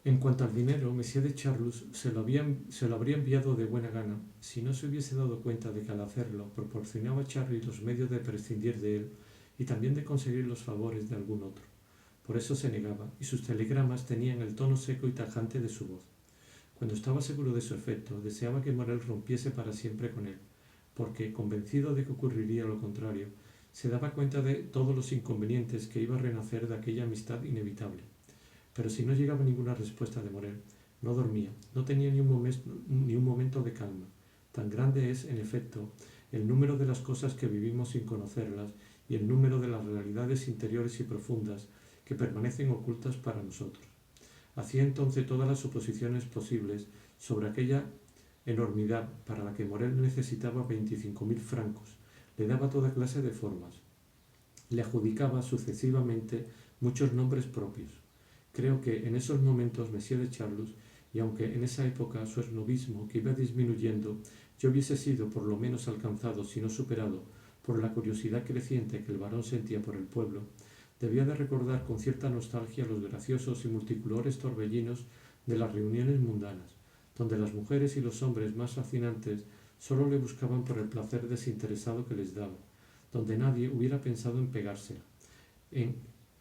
En cuanto al dinero, Monsieur de Charlus se lo habría enviado de buena gana si no se hubiese dado cuenta de que al hacerlo proporcionaba a Charlie los medios de prescindir de él y también de conseguir los favores de algún otro. Por eso se negaba, y sus telegramas tenían el tono seco y tajante de su voz. Cuando estaba seguro de su efecto, deseaba que Morel rompiese para siempre con él, porque, convencido de que ocurriría lo contrario, se daba cuenta de todos los inconvenientes que iba a renacer de aquella amistad inevitable. Pero si no llegaba ninguna respuesta de Morel, no dormía, no tenía ni un momento de calma. Tan grande es, en efecto, el número de las cosas que vivimos sin conocerlas y el número de las realidades interiores y profundas que permanecen ocultas para nosotros. Hacía entonces todas las suposiciones posibles sobre aquella enormidad para la que Morel necesitaba 25.000 francos, le daba toda clase de formas, le adjudicaba sucesivamente muchos nombres propios. Creo que en esos momentos Monsieur de Charlus, y aunque en esa época su esnovismo, que iba disminuyendo, ya hubiese sido por lo menos alcanzado, si no superado, por la curiosidad creciente que el varón sentía por el pueblo, debía de recordar con cierta nostalgia los graciosos y multicolores torbellinos de las reuniones mundanas, donde las mujeres y los hombres más fascinantes solo le buscaban por el placer desinteresado que les daba, donde nadie hubiera pensado en pegársela, en,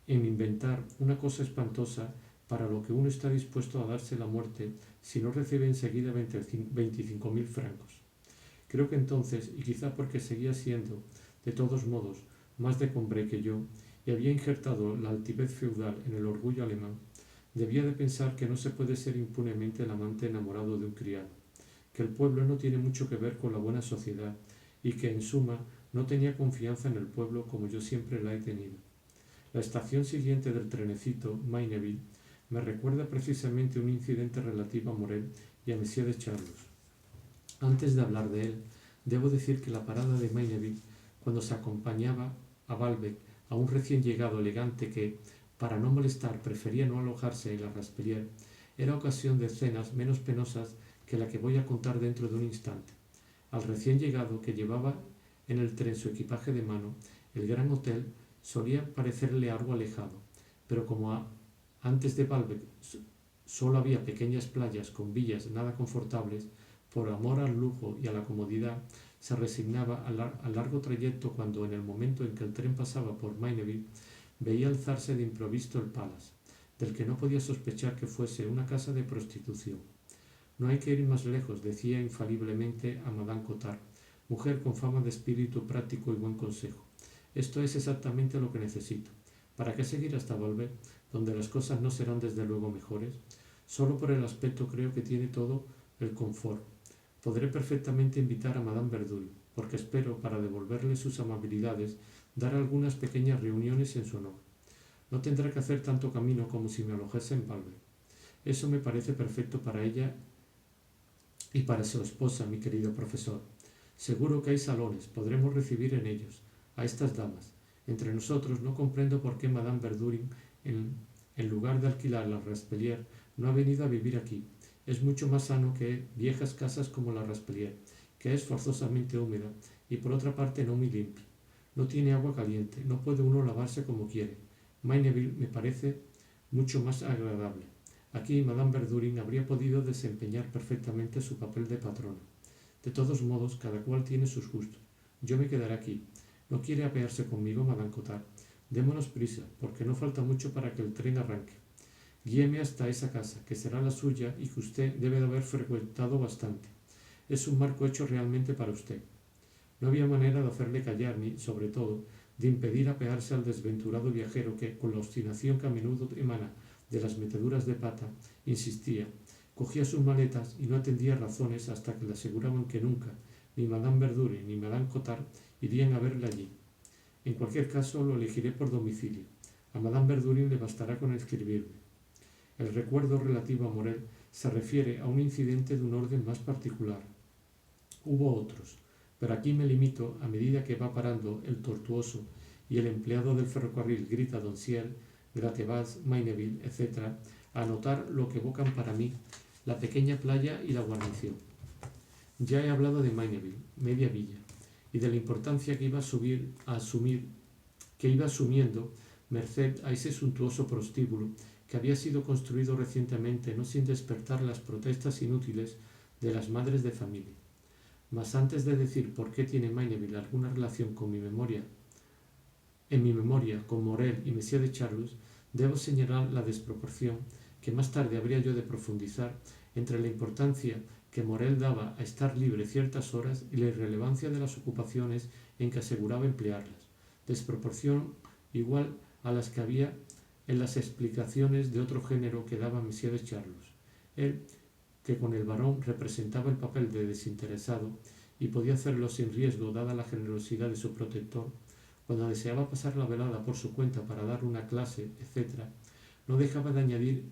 en inventar una cosa espantosa para lo que uno está dispuesto a darse la muerte si no recibe enseguida 25.000 francos. Creo que entonces, y quizá porque seguía siendo, de todos modos, más de Combray que yo, y había injertado la altivez feudal en el orgullo alemán, debía de pensar que no se puede ser impunemente el amante enamorado de un criado, que el pueblo no tiene mucho que ver con la buena sociedad y que, en suma, no tenía confianza en el pueblo como yo siempre la he tenido. La estación siguiente del trenecito, Maineville, me recuerda precisamente un incidente relativo a Morel y a Monsieur de Charlus. Antes de hablar de él, debo decir que la parada de Maineville, cuando se acompañaba a Balbec, a un recién llegado elegante que, para no molestar, prefería no alojarse en la Raspellière, era ocasión de escenas menos penosas que la que voy a contar dentro de un instante. Al recién llegado, que llevaba en el tren su equipaje de mano, el gran hotel solía parecerle algo alejado, pero como antes de Balbec solo había pequeñas playas con villas nada confortables, por amor al lujo y a la comodidad, se resignaba al largo trayecto cuando, en el momento en que el tren pasaba por Maineville, veía alzarse de improviso el Palace, del que no podía sospechar que fuese una casa de prostitución. No hay que ir más lejos, decía infaliblemente a Madame Cottard, mujer con fama de espíritu práctico y buen consejo. Esto es exactamente lo que necesito. ¿Para qué seguir hasta Volver, donde las cosas no serán desde luego mejores? Solo por el aspecto creo que tiene todo el confort. Podré perfectamente invitar a Madame Verdurin, porque espero, para devolverle sus amabilidades, dar algunas pequeñas reuniones en su honor. No tendrá que hacer tanto camino como si me alojase en Valver. Eso me parece perfecto para ella y para su esposa, mi querido profesor. Seguro que hay salones, podremos recibir en ellos a estas damas. Entre nosotros no comprendo por qué Madame Verdurin, en lugar de alquilar la Raspellière, no ha venido a vivir aquí. Es mucho más sano que viejas casas como la Raspellière, que es forzosamente húmeda y por otra parte no muy limpia. No tiene agua caliente, no puede uno lavarse como quiere. Maineville me parece mucho más agradable. Aquí Madame Verdurin habría podido desempeñar perfectamente su papel de patrona. De todos modos, cada cual tiene sus gustos. Yo me quedaré aquí. ¿No quiere apearse conmigo, Madame Cottard? Démonos prisa, porque no falta mucho para que el tren arranque. Guíeme hasta esa casa, que será la suya y que usted debe de haber frecuentado bastante. Es un marco hecho realmente para usted. No había manera de hacerle callar ni, sobre todo, de impedir apearse al desventurado viajero que, con la obstinación que a menudo emana de las meteduras de pata, insistía, cogía sus maletas y no atendía razones hasta que le aseguraban que nunca, ni Madame Verdurin ni Madame Cottard irían a verle allí. En cualquier caso, lo elegiré por domicilio. A Madame Verdurin le bastará con escribirme. El recuerdo relativo a Morel se refiere a un incidente de un orden más particular. Hubo otros, pero aquí me limito, a medida que va parando el tortuoso y el empleado del ferrocarril grita Donciel, Gratevas, Maineville, etc., a notar lo que evocan para mí la pequeña playa y la guarnición. Ya he hablado de Maineville, media villa, y de la importancia que iba asumiendo merced a ese suntuoso prostíbulo que había sido construido recientemente, no sin despertar las protestas inútiles de las madres de familia. Mas antes de decir por qué tiene Maineville alguna relación con en mi memoria con Morel y Monsieur de Charlus, debo señalar la desproporción, que más tarde habría yo de profundizar, entre la importancia que Morel daba a estar libre ciertas horas y la irrelevancia de las ocupaciones en que aseguraba emplearlas, desproporción igual a las que había en las explicaciones de otro género que daba Monsieur de Charlus. Él, que con el varón representaba el papel de desinteresado y podía hacerlo sin riesgo dada la generosidad de su protector, cuando deseaba pasar la velada por su cuenta para dar una clase, etc., no dejaba de añadir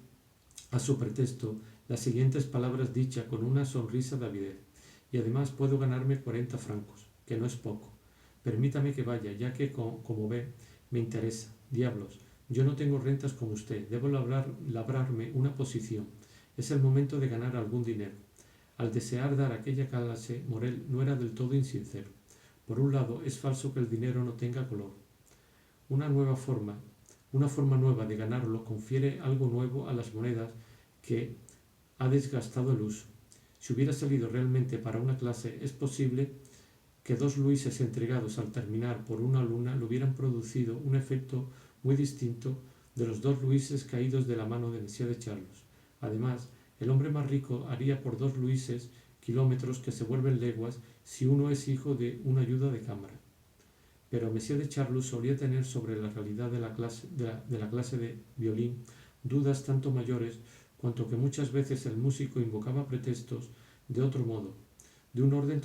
a su pretexto las siguientes palabras dichas con una sonrisa de avidez: y además puedo ganarme 40 francos, que no es poco. Permítame que vaya, ya que, como ve, me interesa. Diablos, yo no tengo rentas como usted, debo labrarme una posición. Es el momento de ganar algún dinero. Al desear dar aquella clase, Morel no era del todo insincero. Por un lado, es falso que el dinero no tenga color. Una forma nueva de ganarlo confiere algo nuevo a las monedas que ha desgastado el uso. Si hubiera salido realmente para una clase, es posible que 2 luises entregados al terminar por una luna le hubieran producido un efecto muy distinto de los 2 luises caídos de la mano de Monsieur de Charlus. Además, el hombre más rico haría por 2 luises kilómetros que se vuelven leguas si uno es hijo de una ayuda de cámara. Pero Monsieur de Charlus solía tener sobre la realidad de la clase de violín dudas tanto mayores cuanto que muchas veces el músico invocaba pretextos de otro modo, de un orden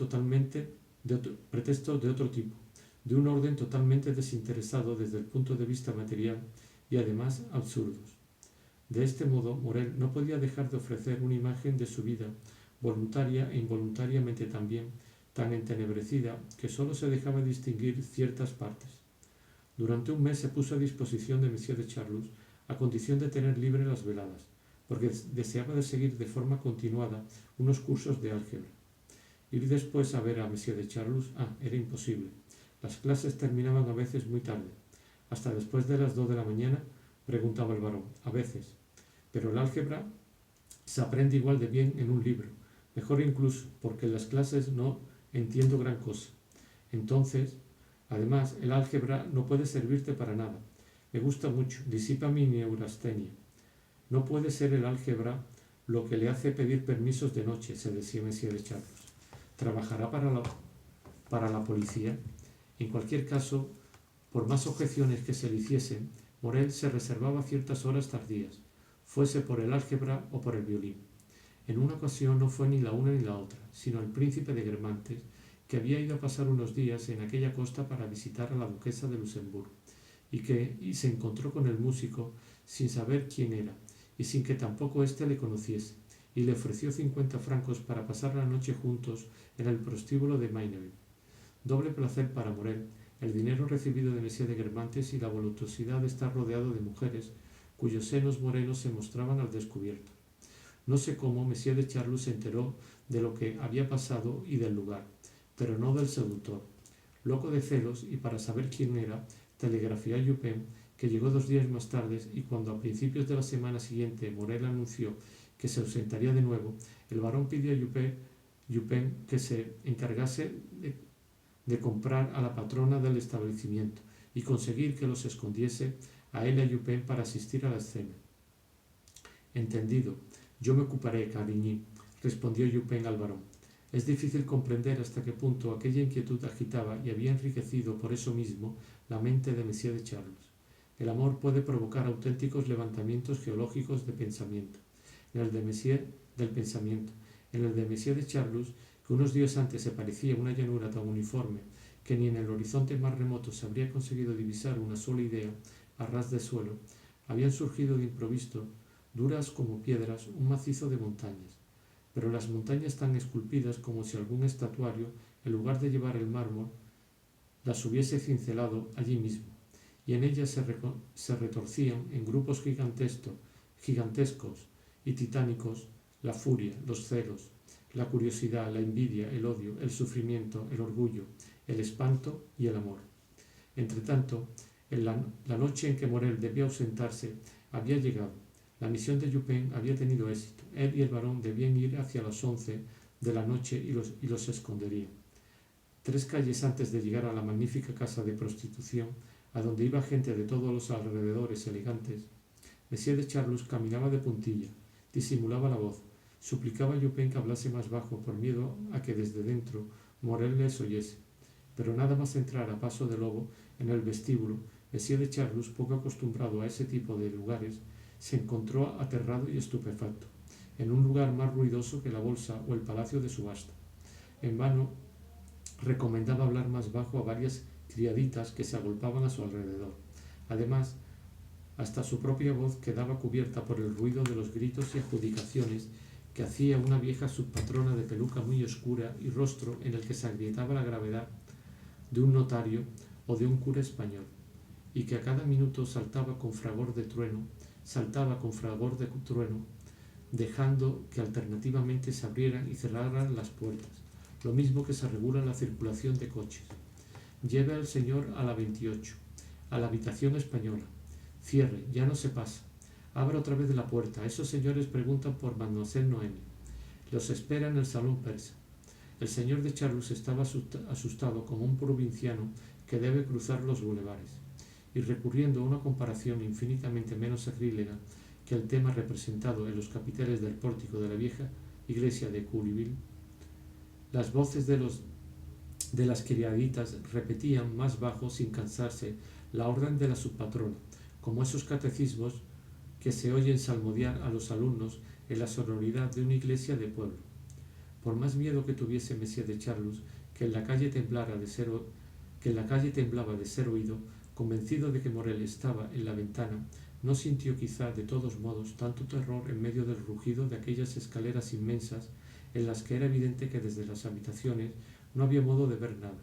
pretextos de otro tipo, de un orden totalmente desinteresado desde el punto de vista material y además absurdos. De este modo, Morel no podía dejar de ofrecer una imagen de su vida, voluntaria e involuntariamente también, tan entenebrecida que sólo se dejaba distinguir ciertas partes. Durante un mes se puso a disposición de Monsieur de Charlus a condición de tener libre las veladas, porque deseaba de seguir de forma continuada unos cursos de álgebra. Ir después a ver a Monsieur de Charlus, era imposible. Las clases terminaban a veces muy tarde. Hasta después de las 2 de la mañana, preguntaba el varón. A veces. Pero el álgebra se aprende igual de bien en un libro. Mejor incluso, porque en las clases no entiendo gran cosa. Entonces, además, el álgebra no puede servirte para nada. Me gusta mucho, disipa mi neurastenia. No puede ser el álgebra lo que le hace pedir permisos de noche, se decía Monsieur de Charlus. ¿Trabajará para la policía? En cualquier caso, por más objeciones que se le hiciesen, Morel se reservaba ciertas horas tardías, fuese por el álgebra o por el violín. En una ocasión no fue ni la una ni la otra, sino el príncipe de Guermantes, que había ido a pasar unos días en aquella costa para visitar a la duquesa de Luxemburgo, y se encontró con el músico sin saber quién era, y sin que tampoco éste le conociese, y le ofreció 50 francos para pasar la noche juntos en el prostíbulo de Maineville. Doble placer para Morel, el dinero recibido de Monsieur de Guermantes y la voluptuosidad de estar rodeado de mujeres cuyos senos morenos se mostraban al descubierto. No sé cómo Monsieur de Charlus se enteró de lo que había pasado y del lugar, pero no del seductor. Loco de celos y para saber quién era, telegrafió a Dupin, que llegó 2 días más tarde, y cuando a principios de la semana siguiente Morel anunció que se ausentaría de nuevo, el varón pidió a Dupin que se encargase de comprar a la patrona del establecimiento y conseguir que los escondiese a él y a Dupin para asistir a la escena. Entendido, yo me ocuparé, Carigny, respondió Dupin al varón. Es difícil comprender hasta qué punto aquella inquietud agitaba y había enriquecido por eso mismo la mente de Monsieur de Charlus. El amor puede provocar auténticos levantamientos geológicos de pensamiento. En el de Monsieur de Charlus, que unos días antes se parecía una llanura tan uniforme que ni en el horizonte más remoto se habría conseguido divisar una sola idea a ras de suelo, habían surgido de improviso, duras como piedras, un macizo de montañas. Pero las montañas tan esculpidas como si algún estatuario, en lugar de llevar el mármol, las hubiese cincelado allí mismo, y en ellas se retorcían en grupos gigantescos y titánicos la furia, los celos, la curiosidad, la envidia, el odio, el sufrimiento, el orgullo, el espanto y el amor. Entretanto, la noche en que Morel debía ausentarse había llegado. La misión de Lupin había tenido éxito. Él y el barón debían ir hacia las 11 de la noche y los esconderían. 3 calles antes de llegar a la magnífica casa de prostitución, a donde iba gente de todos los alrededores elegantes, Monsieur de Charlus caminaba de puntilla, disimulaba la voz, suplicaba a Lupin que hablase más bajo por miedo a que desde dentro Morel les oyese. Pero nada más entrar a paso de lobo en el vestíbulo, Monsieur de Charlus, poco acostumbrado a ese tipo de lugares, se encontró aterrado y estupefacto, en un lugar más ruidoso que la bolsa o el palacio de subasta. En vano recomendaba hablar más bajo a varias criaditas que se agolpaban a su alrededor. Además, hasta su propia voz quedaba cubierta por el ruido de los gritos y adjudicaciones que hacía una vieja subpatrona de peluca muy oscura y rostro en el que se agrietaba la gravedad de un notario o de un cura español, y que a cada minuto saltaba con fragor de trueno, dejando que alternativamente se abrieran y cerraran las puertas, lo mismo que se regula la circulación de coches. Lleve al señor a la 28, a la habitación española. Cierre, ya no se pasa. Abra otra vez la puerta. Esos señores preguntan por Mademoiselle Noemi. Los espera en el salón persa. El señor de Charlus estaba asustado como un provinciano que debe cruzar los bulevares, y recurriendo a una comparación infinitamente menos sacrílega que el tema representado en los capiteles del pórtico de la vieja iglesia de Couliville, las voces de las criaditas repetían más bajo sin cansarse la orden de la subpatrona, como esos catecismos que se oyen salmodiar a los alumnos en la sonoridad de una iglesia de pueblo. Por más miedo que tuviese Monsieur de Charlus que la calle temblaba de ser oído, convencido de que Morel estaba en la ventana, no sintió quizá de todos modos tanto terror en medio del rugido de aquellas escaleras inmensas en las que era evidente que desde las habitaciones no había modo de ver nada.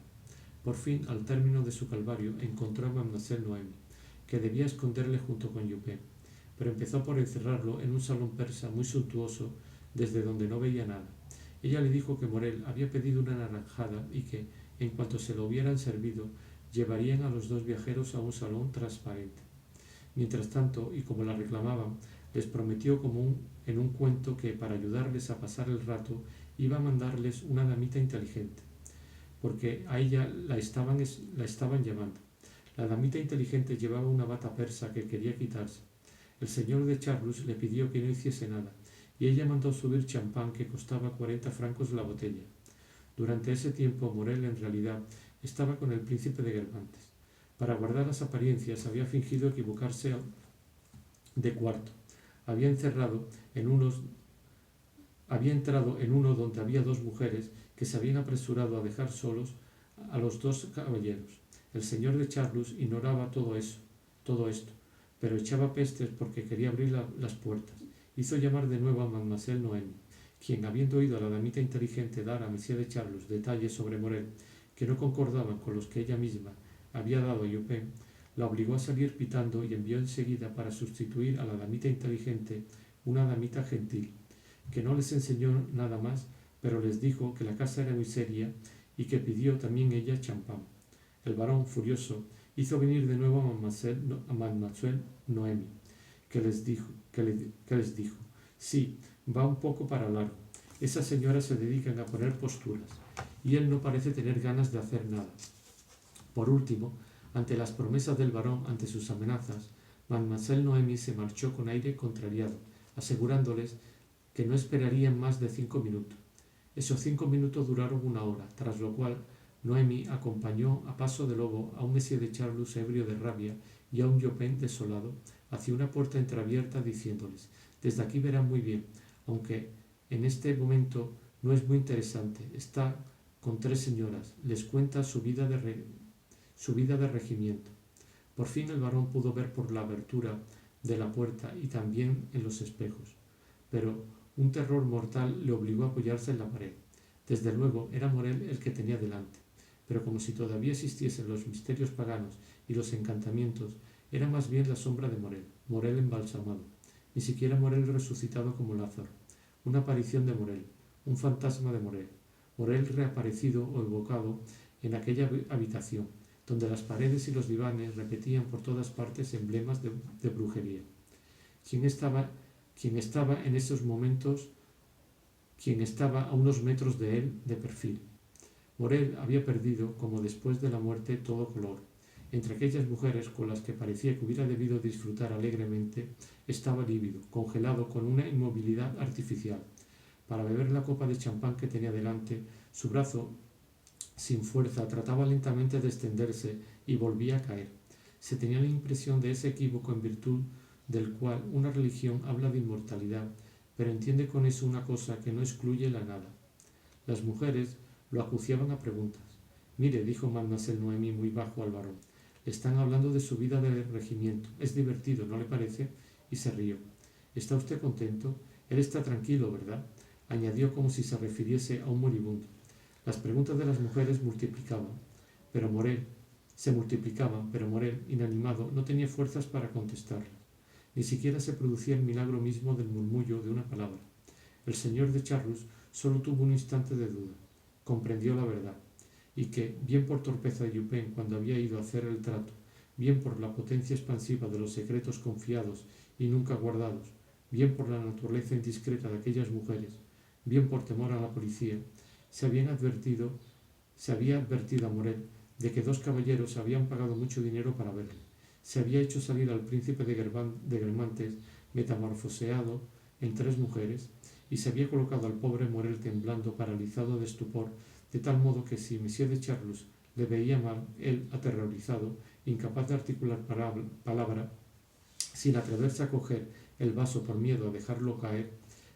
Por fin, al término de su calvario, encontró a Mademoiselle Noemi, que debía esconderle junto con Lupin, pero empezó por encerrarlo en un salón persa muy suntuoso desde donde no veía nada. Ella le dijo que Morel había pedido una naranjada y que, en cuanto se lo hubieran servido, llevarían a los 2 viajeros a un salón transparente. Mientras tanto, y como la reclamaban, les prometió en un cuento que, para ayudarles a pasar el rato, iba a mandarles una damita inteligente, porque a ella la estaban llamando. La damita inteligente llevaba una bata persa que quería quitarse. El señor de Charlus le pidió que no hiciese nada, y ella mandó subir champán que costaba 40 francos la botella. Durante ese tiempo Morel en realidad estaba con el príncipe de Guermantes. Para guardar las apariencias había fingido equivocarse de cuarto. Había entrado en uno donde había 2 mujeres que se habían apresurado a dejar solos a los 2 caballeros. El señor de Charlus ignoraba todo esto, pero echaba pestes porque quería abrir las puertas. Hizo llamar de nuevo a Mademoiselle Noemi, quien, habiendo oído a la damita inteligente dar a Monsieur de Charlus detalles sobre Morel que no concordaban con los que ella misma había dado a Lupin, la obligó a salir pitando y envió enseguida para sustituir a la damita inteligente una damita gentil, que no les enseñó nada más, pero les dijo que la casa era muy seria y que pidió también ella champán. El barón, furioso, hizo venir de nuevo a Mademoiselle Noemi, que les dijo, sí, va un poco para largo. Esas señoras se dedican a poner posturas, y él no parece tener ganas de hacer nada. Por último, ante las promesas del barón, ante sus amenazas, Mademoiselle Noemi se marchó con aire contrariado, asegurándoles que no esperarían más de 5 minutos. Esos 5 minutos duraron 1 hora, tras lo cual Noemi acompañó a paso de lobo a un Monsieur de Charlus ebrio de rabia y a un Lupin desolado hacia una puerta entreabierta, diciéndoles: «Desde aquí verán muy bien, aunque en este momento no es muy interesante. Está con 3 señoras, les cuenta su vida de regimiento». Por fin el barón pudo ver por la abertura de la puerta y también en los espejos, pero un terror mortal le obligó a apoyarse en la pared. Desde luego era Morel el que tenía delante, pero como si todavía existiesen los misterios paganos y los encantamientos, era más bien la sombra de Morel embalsamado, ni siquiera Morel resucitado como Lázaro, una aparición de Morel, un fantasma de Morel reaparecido o evocado en aquella habitación, donde las paredes y los divanes repetían por todas partes emblemas de brujería. ¿Quién estaba quien estaba en esos momentos, quien estaba a unos metros de él de perfil. Morel había perdido, como después de la muerte, todo color. Entre aquellas mujeres con las que parecía que hubiera debido disfrutar alegremente, estaba lívido, congelado con una inmovilidad artificial. Para beber la copa de champán que tenía delante, su brazo, sin fuerza, trataba lentamente de extenderse y volvía a caer. Se tenía la impresión de ese equívoco en virtud del cual una religión habla de inmortalidad, pero entiende con eso una cosa que no excluye la nada. Las mujeres lo acuciaban a preguntas. Mire, dijo Mademoiselle Noemi muy bajo al varón, le están hablando de su vida de regimiento. Es divertido, ¿no le parece? Y se rió. ¿Está usted contento? Él está tranquilo, ¿verdad? Añadió como si se refiriese a un moribundo. Las preguntas de las mujeres se multiplicaban, pero Morel, inanimado, no tenía fuerzas para contestarlas. Ni siquiera se producía el milagro mismo del murmullo de una palabra. El señor de Charlus solo tuvo un instante de duda. Comprendió la verdad, y que, bien por torpeza de Dupin cuando había ido a hacer el trato, bien por la potencia expansiva de los secretos confiados y nunca guardados, bien por la naturaleza indiscreta de aquellas mujeres, bien por temor a la policía, se había advertido a Morel de que dos caballeros habían pagado mucho dinero para verle. Se había hecho salir al príncipe de Guermantes metamorfoseado en 3 mujeres, y se había colocado al pobre Morel temblando, paralizado de estupor, de tal modo que si Monsieur de Charlus le veía mal, él, aterrorizado, incapaz de articular palabra, sin atreverse a coger el vaso por miedo a dejarlo caer,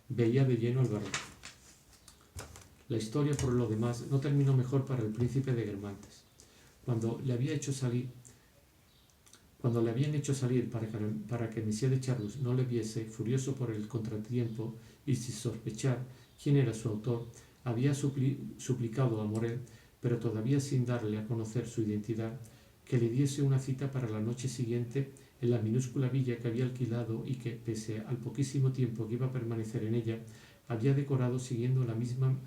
veía de lleno al varón. La historia, por lo demás, no terminó mejor para el príncipe de Guermantes. Cuando le habían hecho salir para que Monsieur de Charlus no le viese, furioso por el contratiempo y sin sospechar quién era su autor, había suplicado a Morel, pero todavía sin darle a conocer su identidad, que le diese una cita para la noche siguiente en la minúscula villa que había alquilado y que, pese al poquísimo tiempo que iba a permanecer en ella, había decorado siguiendo la misma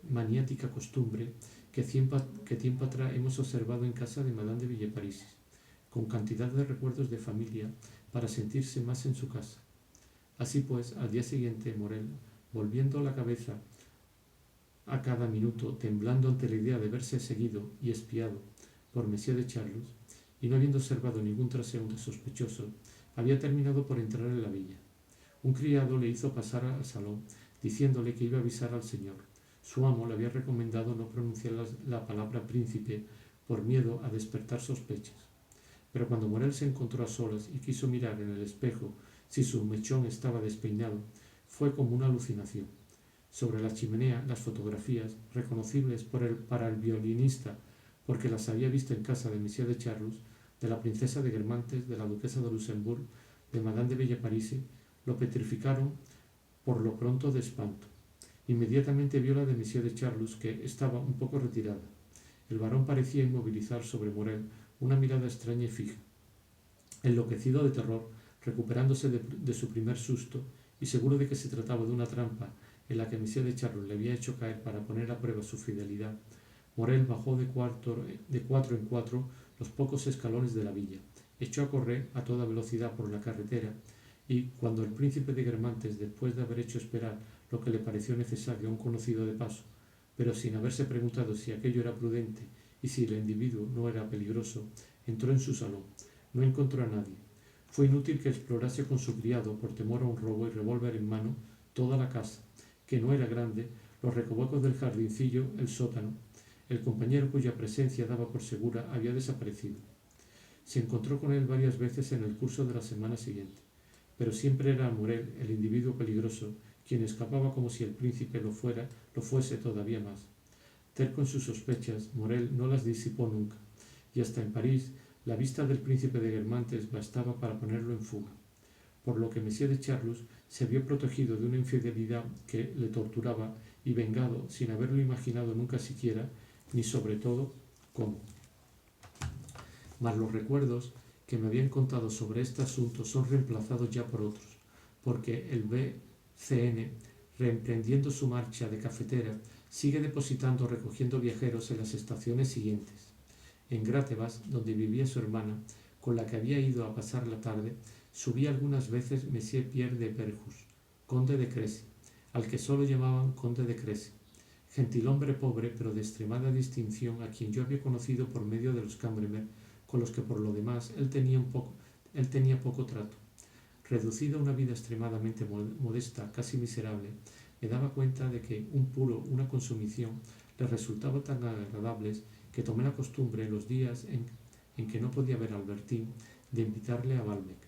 maniática costumbre que tiempo atrás hemos observado en casa de Madame de Villeparisis, con cantidad de recuerdos de familia para sentirse más en su casa. Así pues, al día siguiente, Morel, volviendo la cabeza a cada minuto, temblando ante la idea de verse seguido y espiado por Monsieur de Charlus, y no habiendo observado ningún transeúnte sospechoso, había terminado por entrar en la villa. Un criado le hizo pasar al salón, diciéndole que iba a avisar al señor. Su amo le había recomendado no pronunciar la palabra príncipe por miedo a despertar sospechas. Pero cuando Morel se encontró a solas y quiso mirar en el espejo si su mechón estaba despeinado, fue como una alucinación. Sobre la chimenea, las fotografías, reconocibles para el violinista porque las había visto en casa de Monsieur de Charlus, de la princesa de Guermantes, de la duquesa de Luxemburg, de Madame de Villeparisis, lo petrificaron por lo pronto de espanto. Inmediatamente vio la de Monsieur de Charlus, que estaba un poco retirada. El varón parecía inmovilizar sobre Morel una mirada extraña y fija. Enloquecido de terror, recuperándose de su primer susto y seguro de que se trataba de una trampa en la que Monsieur de Charlus le había hecho caer para poner a prueba su fidelidad, Morel bajó de 4 en 4 los pocos escalones de la villa, echó a correr a toda velocidad por la carretera y, cuando el príncipe de Guermantes, después de haber hecho esperar lo que le pareció necesario a un conocido de paso, pero sin haberse preguntado si aquello era prudente y si el individuo no era peligroso, entró en su salón. No encontró a nadie. Fue inútil que explorase con su criado, por temor a un robo y revólver en mano, toda la casa, que no era grande, los recovecos del jardincillo, el sótano. El compañero cuya presencia daba por segura había desaparecido. Se encontró con él varias veces en el curso de la semana siguiente, pero siempre era Morel, el individuo peligroso, quien escapaba como si el príncipe lo fuese todavía más. Terco en sus sospechas, Morel no las disipó nunca, y hasta en París la vista del príncipe de Guermantes bastaba para ponerlo en fuga, por lo que Monsieur de Charlus se vio protegido de una infidelidad que le torturaba y vengado sin haberlo imaginado nunca siquiera, ni sobre todo cómo. Mas los recuerdos que me habían contado sobre este asunto son reemplazados ya por otros, porque el BCN, reemprendiendo su marcha de cafetera, sigue depositando o recogiendo viajeros en las estaciones siguientes. En Gratevas, donde vivía su hermana, con la que había ido a pasar la tarde, subía algunas veces Monsieur Pierre de Perjus, conde de Crecy, al que solo llamaban conde de Crecy, gentilhombre pobre pero de extremada distinción, a quien yo había conocido por medio de los Cambremer, con los que por lo demás él tenía poco trato. Reducido a una vida extremadamente modesta, casi miserable, me daba cuenta de que una consumición, le resultaba tan agradables que tomé la costumbre, los días en que no podía ver a Albertín, de invitarle a Balbec.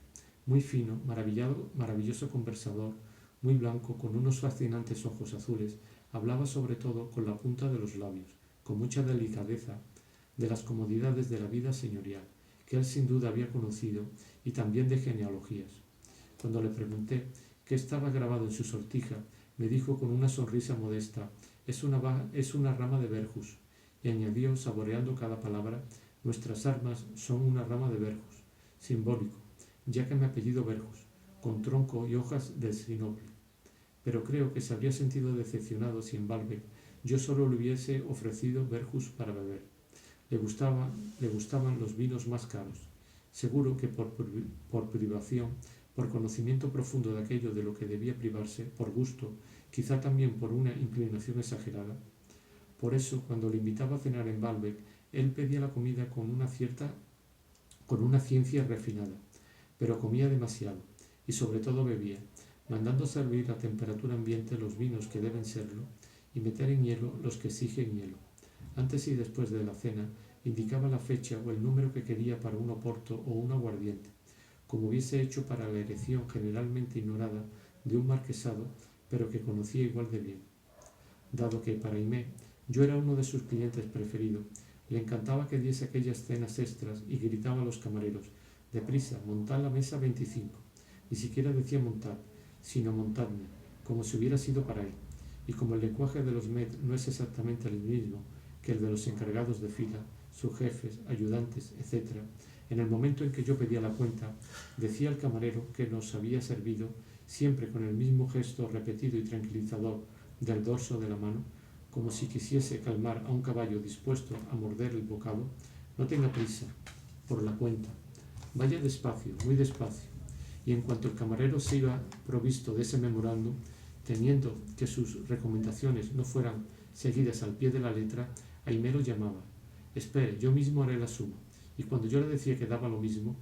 Muy fino, maravilloso conversador, muy blanco, con unos fascinantes ojos azules, hablaba sobre todo con la punta de los labios, con mucha delicadeza, de las comodidades de la vida señorial, que él sin duda había conocido, y también de genealogías. Cuando le pregunté qué estaba grabado en su sortija, me dijo con una sonrisa modesta: es una rama de Verjus, y añadió, saboreando cada palabra: nuestras armas son una rama de Verjus, simbólico, ya que mi apellido Verjus, con tronco y hojas del sinople. Pero creo que se habría sentido decepcionado si en Balbec yo solo le hubiese ofrecido Verjus para beber. Le gustaban los vinos más caros. Seguro que por privación, por conocimiento profundo de aquello de lo que debía privarse, por gusto, quizá también por una inclinación exagerada. Por eso, cuando le invitaba a cenar en Balbec, él pedía la comida con una ciencia refinada, pero comía demasiado, y sobre todo bebía, mandando servir a temperatura ambiente los vinos que deben serlo, y meter en hielo los que exigen hielo. Antes y después de la cena, indicaba la fecha o el número que quería para un oporto o un aguardiente, como hubiese hecho para la elección generalmente ignorada de un marquesado, pero que conocía igual de bien. Dado que para Aimé yo era uno de sus clientes preferidos, le encantaba que diese aquellas cenas extras y gritaba a los camareros: deprisa, montad la mesa 25. Ni siquiera decía montad, sino montadme, como si hubiera sido para él. Y como el lenguaje de los Met no es exactamente el mismo que el de los encargados de fila, sus jefes, ayudantes, etc., en el momento en que yo pedía la cuenta, decía al camarero que nos había servido, siempre con el mismo gesto repetido y tranquilizador del dorso de la mano, como si quisiese calmar a un caballo dispuesto a morder el bocado: no tenga prisa, por la cuenta, vaya despacio, muy despacio. Y en cuanto el camarero se iba provisto de ese memorándum, teniendo que sus recomendaciones no fueran seguidas al pie de la letra, Aimé lo llamaba: espere, yo mismo haré la suma. Y cuando yo le decía que daba lo mismo,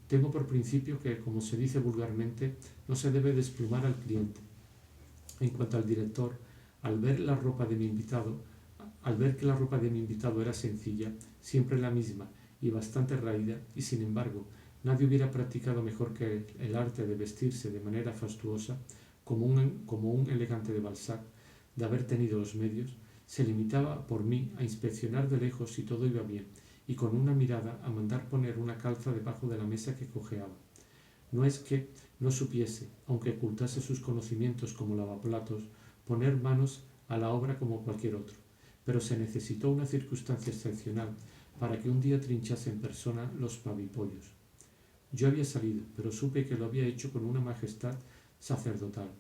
tengo por principio que, como se dice vulgarmente, no se debe desplumar al cliente. En cuanto al director, al ver que la ropa de mi invitado era sencilla, siempre la misma y bastante raída, y sin embargo nadie hubiera practicado mejor que él el arte de vestirse de manera fastuosa, como un elegante de Balzac, de haber tenido los medios, se limitaba por mí a inspeccionar de lejos si todo iba bien, y con una mirada a mandar poner una calza debajo de la mesa que cojeaba. No es que no supiese, aunque ocultase sus conocimientos como lavaplatos, poner manos a la obra como cualquier otro, pero se necesitó una circunstancia excepcional para que un día trinchase en persona los pavipollos. Yo había salido, pero supe que lo había hecho con una majestad sacerdotal,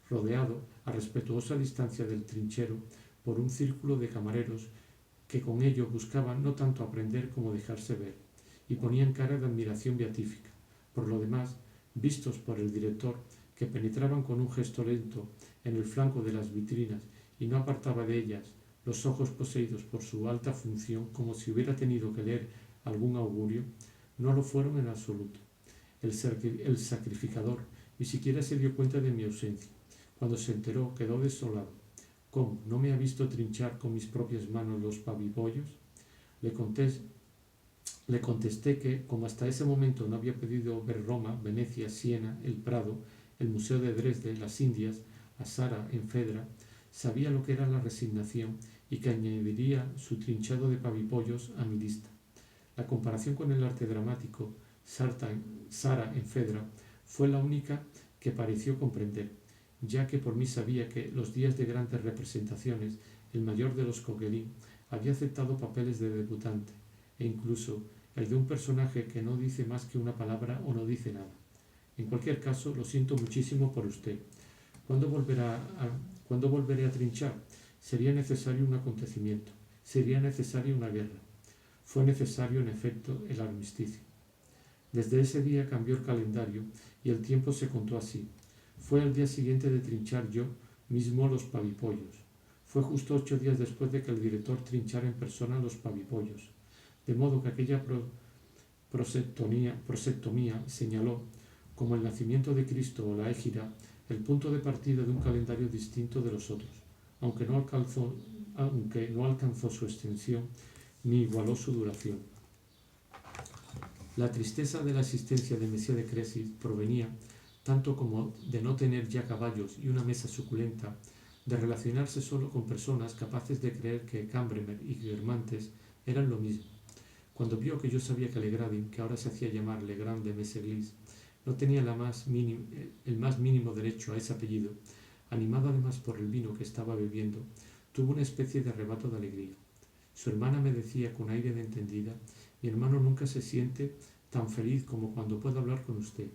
rodeado a respetuosa distancia del trinchero por un círculo de camareros que con ello buscaban no tanto aprender como dejarse ver, y ponían cara de admiración beatífica. Por lo demás, vistos por el director, que penetraban con un gesto lento en el flanco de las vitrinas y no apartaba de ellas los ojos poseídos por su alta función como si hubiera tenido que leer algún augurio, no lo fueron en absoluto. El sacrificador ni siquiera se dio cuenta de mi ausencia. Cuando se enteró, quedó desolado. ¿Cómo? ¿No me ha visto trinchar con mis propias manos los pavipollos? Le contesté que, como hasta ese momento no había podido ver Roma, Venecia, Siena, el Prado, el Museo de Dresde, las Indias, a Sara en Fedra, sabía lo que era la resignación y que añadiría su trinchado de pavipollos a mi lista. La comparación con el arte dramático, Sara en Fedra, fue la única que pareció comprender, ya que por mí sabía que los días de grandes representaciones el mayor de los Coquelin había aceptado papeles de debutante, e incluso el de un personaje que no dice más que una palabra o no dice nada. En cualquier caso, lo siento muchísimo por usted. ¿Cuándo volveré a trinchar? Sería necesario un acontecimiento, sería necesaria una guerra. Fue necesario, en efecto, el armisticio. Desde ese día cambió el calendario y el tiempo se contó así. Fue al día siguiente de trinchar yo mismo los pavipollos. Fue justo 8 días después de que el director trinchara en persona los pavipollos. De modo que aquella prosectomía señaló, como el nacimiento de Cristo o la égira, el punto de partida de un calendario distinto de los otros, aunque no alcanzó su extensión ni igualó su duración. La tristeza de la existencia de Messier de Crécy provenía tanto como de no tener ya caballos y una mesa suculenta, de relacionarse solo con personas capaces de creer que Cambremer y Guermantes eran lo mismo. Cuando vio que yo sabía que Legradin, que ahora se hacía llamar Legrand de Messeglise, no tenía el más mínimo derecho a ese apellido, animado además por el vino que estaba bebiendo, tuvo una especie de arrebato de alegría. Su hermana me decía con aire de entendida: mi hermano nunca se siente tan feliz como cuando puede hablar con usted.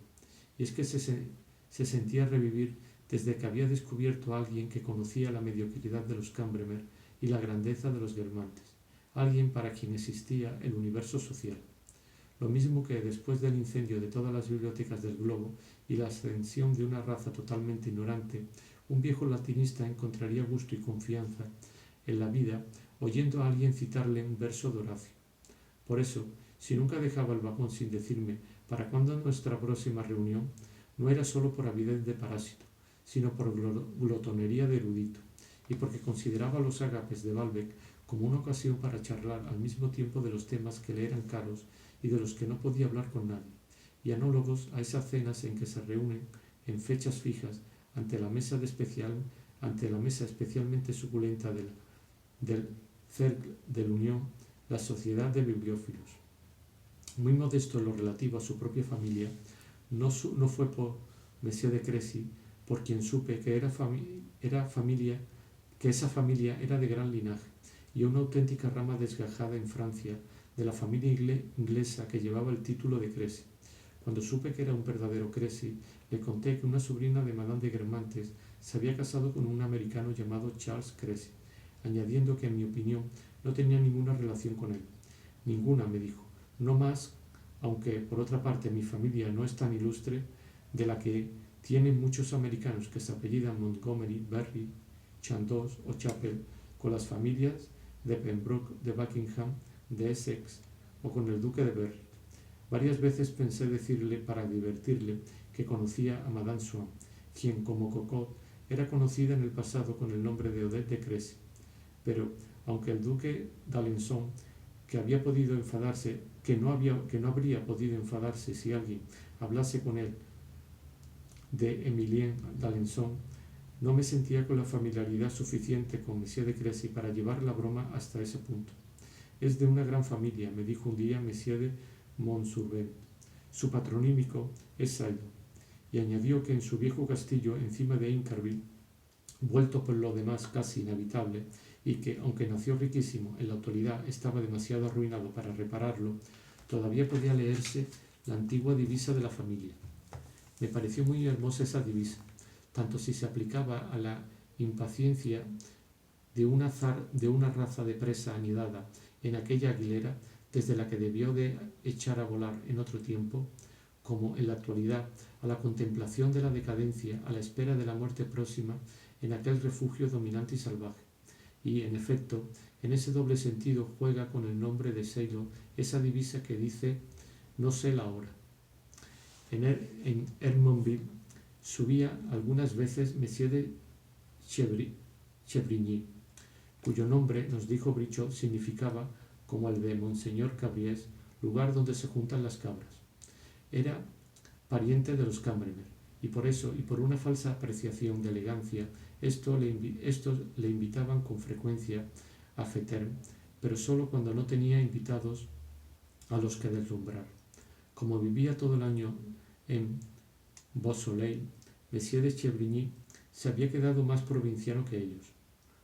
Y es que se sentía revivir desde que había descubierto a alguien que conocía la mediocridad de los Cambremer y la grandeza de los Guermantes, alguien para quien existía el universo social. Lo mismo que después del incendio de todas las bibliotecas del globo y la ascensión de una raza totalmente ignorante, un viejo latinista encontraría gusto y confianza en la vida oyendo a alguien citarle un verso de Horacio. Por eso, si nunca dejaba el vagón sin decirme para cuándo nuestra próxima reunión, no era solo por avidez de parásito, sino por glotonería de erudito, y porque consideraba los agapes de Balbec como una ocasión para charlar al mismo tiempo de los temas que le eran caros y de los que no podía hablar con nadie, y análogos a esas cenas en que se reúnen en fechas fijas ante la mesa especialmente suculenta del Cercle de la Unión, la Sociedad de Bibliófilos. Muy modesto en lo relativo a su propia familia, no fue por Messier de Crécy por quien supe que esa familia era de gran linaje y una auténtica rama desgajada en Francia de la familia inglesa que llevaba el título de Crécy. Cuando supe que era un verdadero Crécy, le conté que una sobrina de Madame de Guermantes se había casado con un americano llamado Charles Crécy, añadiendo que en mi opinión no tenía ninguna relación con él. Ninguna, me dijo, no más, aunque por otra parte mi familia no es tan ilustre, de la que tienen muchos americanos que se apellidan Montgomery, Berry, Chandos o Chappell, con las familias de Pembroke, de Buckingham, de Essex o con el duque de Berry. Varias veces pensé decirle para divertirle que conocía a Madame Swann, quien como Cocotte era conocida en el pasado con el nombre de Odette de Crécy, pero aunque el duque d'Alençon, que no habría podido enfadarse si alguien hablase con él de Emilien d'Alençon, no me sentía con la familiaridad suficiente con Messier de Crécy para llevar la broma hasta ese punto. Es de una gran familia, me dijo un día Messier de Montsurvent. Su patronímico es Saillo. Y añadió que en su viejo castillo encima de Incarville, vuelto por lo demás casi inhabitable, y que, aunque nació riquísimo, en la actualidad estaba demasiado arruinado para repararlo, todavía podía leerse la antigua divisa de la familia. Me pareció muy hermosa esa divisa, tanto si se aplicaba a la impaciencia de una raza de presa anidada en aquella aguilera desde la que debió de echar a volar en otro tiempo, como en la actualidad a la contemplación de la decadencia a la espera de la muerte próxima en aquel refugio dominante y salvaje. Y, en efecto, en ese doble sentido juega con el nombre de Sailor esa divisa que dice «no sé la hora». En Hermonville subía algunas veces Messier de Chevrigny, cuyo nombre, nos dijo Brichot, significaba, como el de Monseñor Cabries, lugar donde se juntan las cabras. Era pariente de los Cambremer, y por eso, y por una falsa apreciación de elegancia, estos le invitaban con frecuencia a Fetern, pero solo cuando no tenía invitados a los que deslumbrar. Como vivía todo el año en Beausoleil, Messier de Chevrigny se había quedado más provinciano que ellos,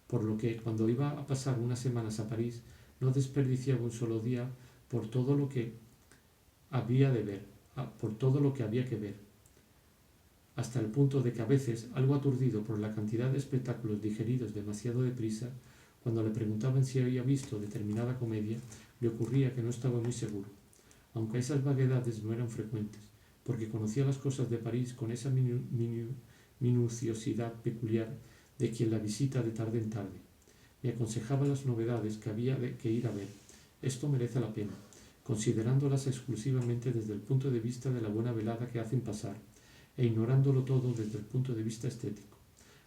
por lo que, cuando iba a pasar unas semanas a París, no desperdiciaba un solo día por todo lo que había que ver, hasta el punto de que a veces, algo aturdido por la cantidad de espectáculos digeridos demasiado deprisa, cuando le preguntaban si había visto determinada comedia, le ocurría que no estaba muy seguro, aunque esas vaguedades no eran frecuentes, porque conocía las cosas de París con esa minuciosidad peculiar de quien la visita de tarde en tarde. Me aconsejaba las novedades que había que ir a ver. Esto merece la pena, considerándolas exclusivamente desde el punto de vista de la buena velada que hacen pasar, e ignorándolo todo desde el punto de vista estético,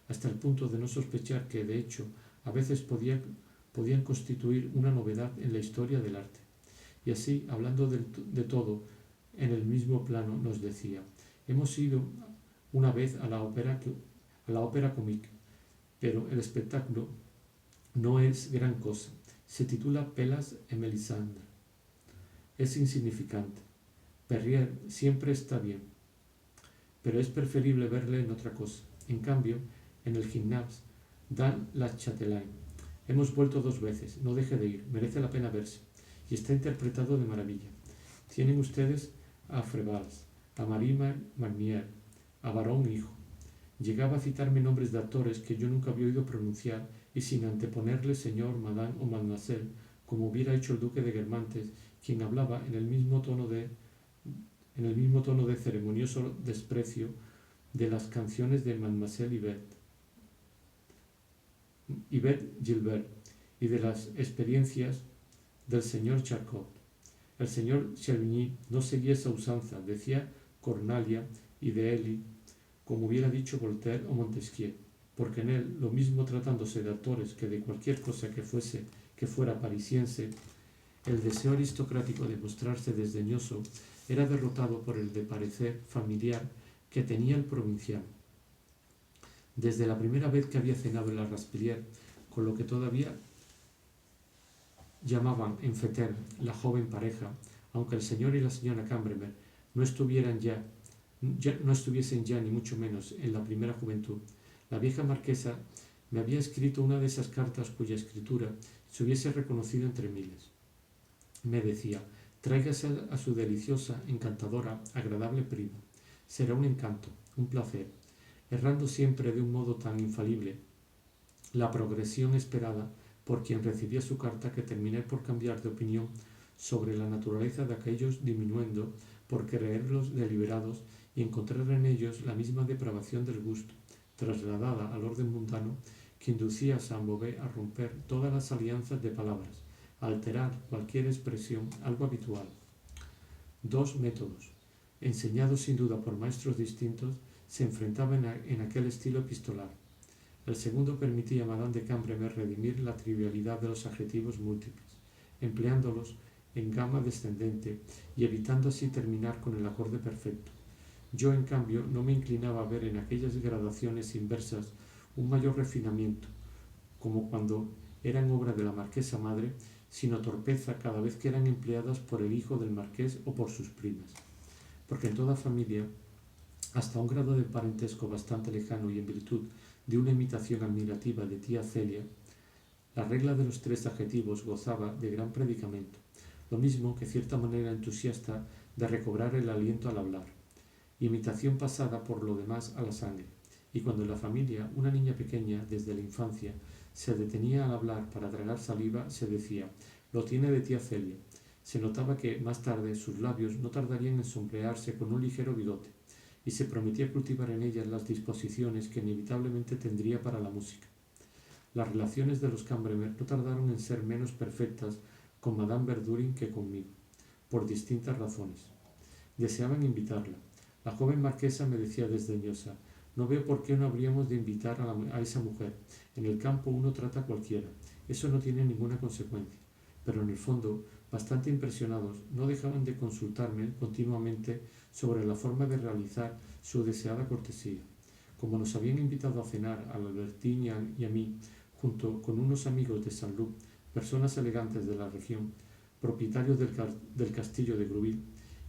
hasta el punto de no sospechar que, de hecho, a veces podían constituir una novedad en la historia del arte. Y así, hablando de todo en el mismo plano, nos decía: hemos ido una vez a la ópera comique, pero el espectáculo no es gran cosa. Se titula Pelas et Melisandre. Es insignificante. Perrier siempre está bien, pero es preferible verle en otra cosa. En cambio, en el Gymnase dan la Châtelaine. Hemos vuelto 2 veces, no deje de ir, merece la pena verse, y está interpretado de maravilla. Tienen ustedes a Frevalls, a Marie Magnier, a Barón hijo. Llegaba a citarme nombres de actores que yo nunca había oído pronunciar, y sin anteponerle señor, madame o mademoiselle, como hubiera hecho el duque de Guermantes, quien hablaba en el mismo tono de ceremonioso desprecio de las canciones de Mademoiselle Yvette Gilbert y de las experiencias del señor Charcot. El señor Chervigny no seguía esa usanza, decía Cornalia y de Elie, como hubiera dicho Voltaire o Montesquieu, porque en él, lo mismo tratándose de actores que de cualquier cosa que fuera parisiense, el deseo aristocrático de mostrarse desdeñoso era derrotado por el de parecer familiar que tenía el provinciano. Desde la primera vez que había cenado en la Raspillière, con lo que todavía llamaban en Féterne la joven pareja, aunque el señor y la señora Cambremer no estuviesen ya ni mucho menos en la primera juventud, la vieja marquesa me había escrito una de esas cartas cuya escritura se hubiese reconocido entre miles. Me decía: tráigase a su deliciosa, encantadora, agradable prima. Será un encanto, un placer, errando siempre de un modo tan infalible la progresión esperada por quien recibía su carta, que terminé por cambiar de opinión sobre la naturaleza de aquellos diminuendo por creerlos deliberados y encontrar en ellos la misma depravación del gusto, trasladada al orden mundano, que inducía a Saint-Beuve a romper todas las alianzas de palabras, a alterar cualquier expresión algo habitual. 2 métodos, enseñados sin duda por maestros distintos, se enfrentaban en aquel estilo epistolar. El segundo permitía a Madame de Cambremer redimir la trivialidad de los adjetivos múltiples, empleándolos en gama descendente y evitando así terminar con el acorde perfecto. Yo, en cambio, no me inclinaba a ver en aquellas gradaciones inversas un mayor refinamiento, como cuando eran obra de la marquesa madre, sino torpeza cada vez que eran empleadas por el hijo del marqués o por sus primas. Porque en toda familia, hasta un grado de parentesco bastante lejano y en virtud de una imitación admirativa de tía Celia, la regla de los 3 adjetivos gozaba de gran predicamento, lo mismo que cierta manera entusiasta de recobrar el aliento al hablar, imitación pasada por lo demás a la sangre. Y cuando en la familia una niña pequeña, desde la infancia, se detenía al hablar para tragar saliva, se decía: lo tiene de tía Celia. Se notaba que, más tarde, sus labios no tardarían en sombrearse con un ligero bigote, y se prometía cultivar en ellas las disposiciones que inevitablemente tendría para la música. Las relaciones de los Cambremer no tardaron en ser menos perfectas con Madame Verdurin que conmigo, por distintas razones. Deseaban invitarla. La joven marquesa me decía desdeñosa: no veo por qué no habríamos de invitar a esa mujer. En el campo uno trata a cualquiera. Eso no tiene ninguna consecuencia. Pero en el fondo, bastante impresionados, no dejaban de consultarme continuamente sobre la forma de realizar su deseada cortesía. Como nos habían invitado a cenar a Albertine y a mí, junto con unos amigos de Saint-Loup, personas elegantes de la región, propietarios del castillo de Gruville,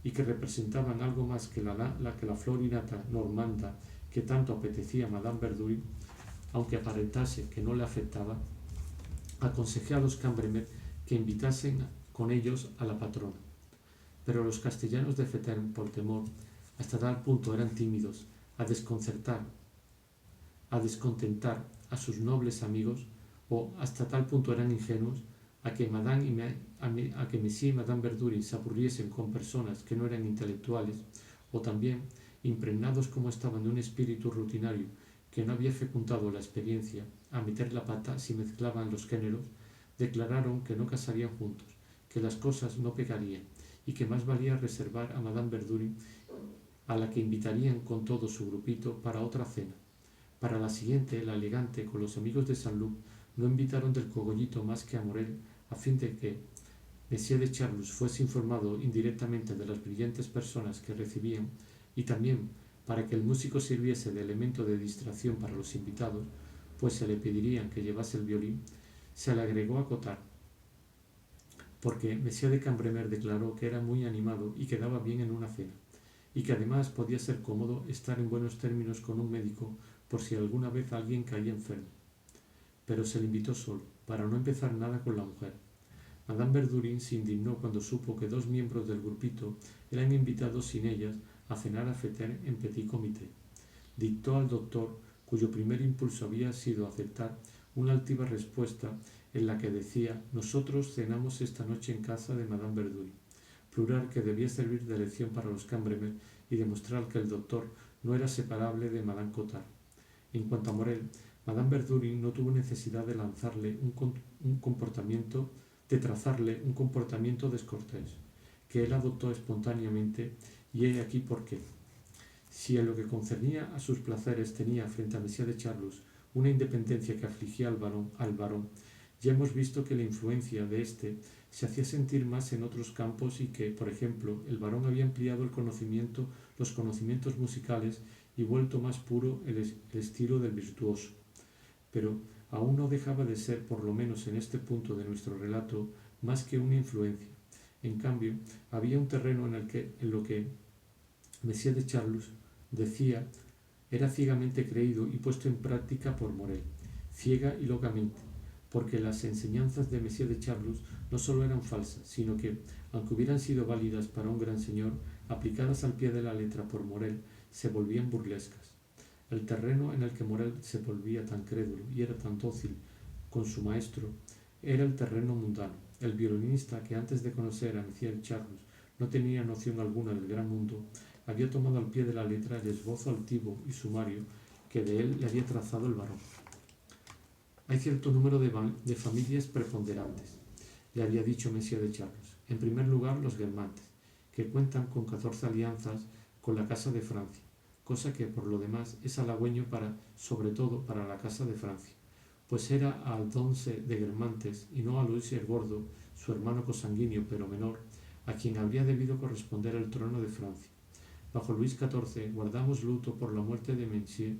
y que representaban algo más que la flor innata normanda que tanto apetecía a Madame Verdurin, aunque aparentase que no le afectaba, aconsejé a los Cambremer que invitasen con ellos a la patrona. Pero los castellanos de Féterne, por temor, hasta tal punto eran tímidos, a descontentar a sus nobles amigos, o hasta tal punto eran ingenuos, a que Monsieur y Madame Verdurin se aburriesen con personas que no eran intelectuales, o también, impregnados como estaban de un espíritu rutinario que no había fecundado la experiencia a meter la pata si mezclaban los géneros, declararon que no casarían juntos, que las cosas no pegarían y que más valía reservar a Madame Verdurin, a la que invitarían con todo su grupito para otra cena. Para la siguiente, la elegante, con los amigos de Saint-Loup, no invitaron del cogollito más que a Morel, a fin de que Monsieur de Charlus fuese informado indirectamente de las brillantes personas que recibían, y también para que el músico sirviese de elemento de distracción para los invitados, pues se le pedirían que llevase el violín. Se le agregó a Cottard, porque Monsieur de Cambremer declaró que era muy animado y quedaba bien en una cena, y que además podía ser cómodo estar en buenos términos con un médico por si alguna vez alguien caía enfermo. Pero se le invitó solo, para no empezar nada con la mujer. Madame Verdurin se indignó cuando supo que 2 miembros del grupito eran invitados sin ellas a cenar a Féter en petit comité. Dictó al doctor, cuyo primer impulso había sido aceptar, una altiva respuesta en la que decía: «Nosotros cenamos esta noche en casa de Madame Verdurin», plural que debía servir de lección para los Cambremer y demostrar que el doctor no era separable de Madame Cottard. En cuanto a Morel, Madame Verdurin no tuvo necesidad de trazarle un comportamiento descortés, que él adoptó espontáneamente, y he aquí por qué. Si en lo que concernía a sus placeres tenía frente a Monsieur de Charlus una independencia que afligía al varón, ya hemos visto que la influencia de éste se hacía sentir más en otros campos y que, por ejemplo, el varón había ampliado los conocimientos musicales y vuelto más puro el estilo del virtuoso. Pero aún no dejaba de ser, por lo menos en este punto de nuestro relato, más que una influencia. En cambio, había un terreno en lo que Monsieur de Charlus decía era ciegamente creído y puesto en práctica por Morel, ciega y locamente, porque las enseñanzas de Monsieur de Charlus no solo eran falsas, sino que, aunque hubieran sido válidas para un gran señor, aplicadas al pie de la letra por Morel, se volvían burlescas. El terreno en el que Morel se volvía tan crédulo y era tan dócil con su maestro era el terreno mundano. El violinista, que antes de conocer a Monsieur de Charlus no tenía noción alguna del gran mundo, había tomado al pie de la letra el esbozo altivo y sumario que de él le había trazado el varón. Hay cierto número de familias preponderantes, le había dicho Monsieur de Charlus. En primer lugar, los Guermantes, que cuentan con 14 alianzas con la Casa de Francia, cosa que por lo demás es halagüeño sobre todo para la Casa de Francia, pues era a Aldonse de Guermantes y no a Luis el Gordo, su hermano consanguíneo pero menor, a quien habría debido corresponder el trono de Francia. Bajo Luis XIV guardamos luto por la muerte de Monsieur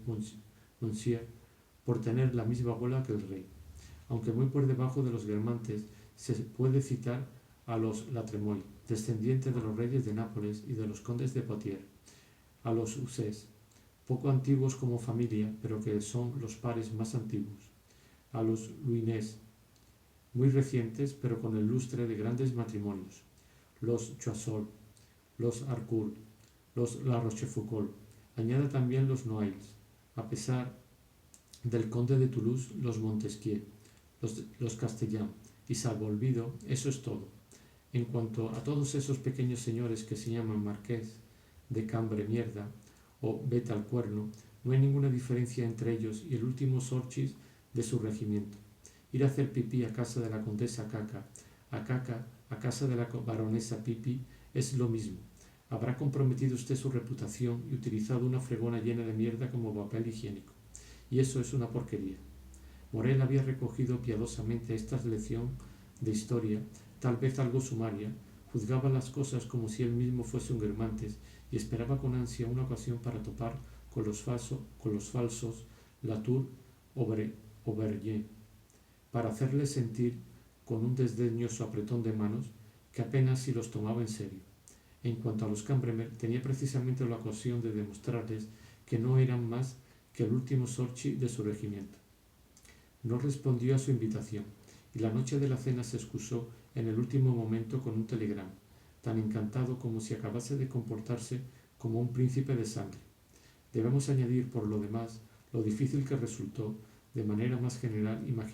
por tener la misma gola que el rey. Aunque muy por debajo de los Guermantes se puede citar a los La Tremoille, descendientes de los reyes de Nápoles y de los condes de Poitiers, a los Ussés, poco antiguos como familia, pero que son los pares más antiguos, a los Luinés, muy recientes, pero con el lustre de grandes matrimonios, los Choiseul, los Harcourt, los La Rochefoucauld, añada también los Noailles, a pesar del conde de Toulouse, los Montesquieu, los Castellán, y salvo olvido, eso es todo. En cuanto a todos esos pequeños señores que se llaman Marqués de Cambre Mierda o Vete al Cuerno, no hay ninguna diferencia entre ellos y el último Sorchis de su regimiento. Ir a hacer pipí a casa de la condesa Caca, a casa de la baronesa Pipi, es lo mismo. Habrá comprometido usted su reputación y utilizado una fregona llena de mierda como papel higiénico. Y eso es una porquería. Morel había recogido piadosamente esta lección de historia, tal vez algo sumaria, juzgaba las cosas como si él mismo fuese un Guermantes y esperaba con ansia una ocasión para topar con los falsos Latour Auvergne, para hacerles sentir con un desdeñoso apretón de manos que apenas si los tomaba en serio. En cuanto a los Cambremer, tenía precisamente la ocasión de demostrarles que no eran más que el último Sorchi de su regimiento. No respondió a su invitación, y la noche de la cena se excusó en el último momento con un telegrama, tan encantado como si acabase de comportarse como un príncipe de sangre. Debemos añadir, por lo demás, lo difícil que resultó, de manera más general, imaginar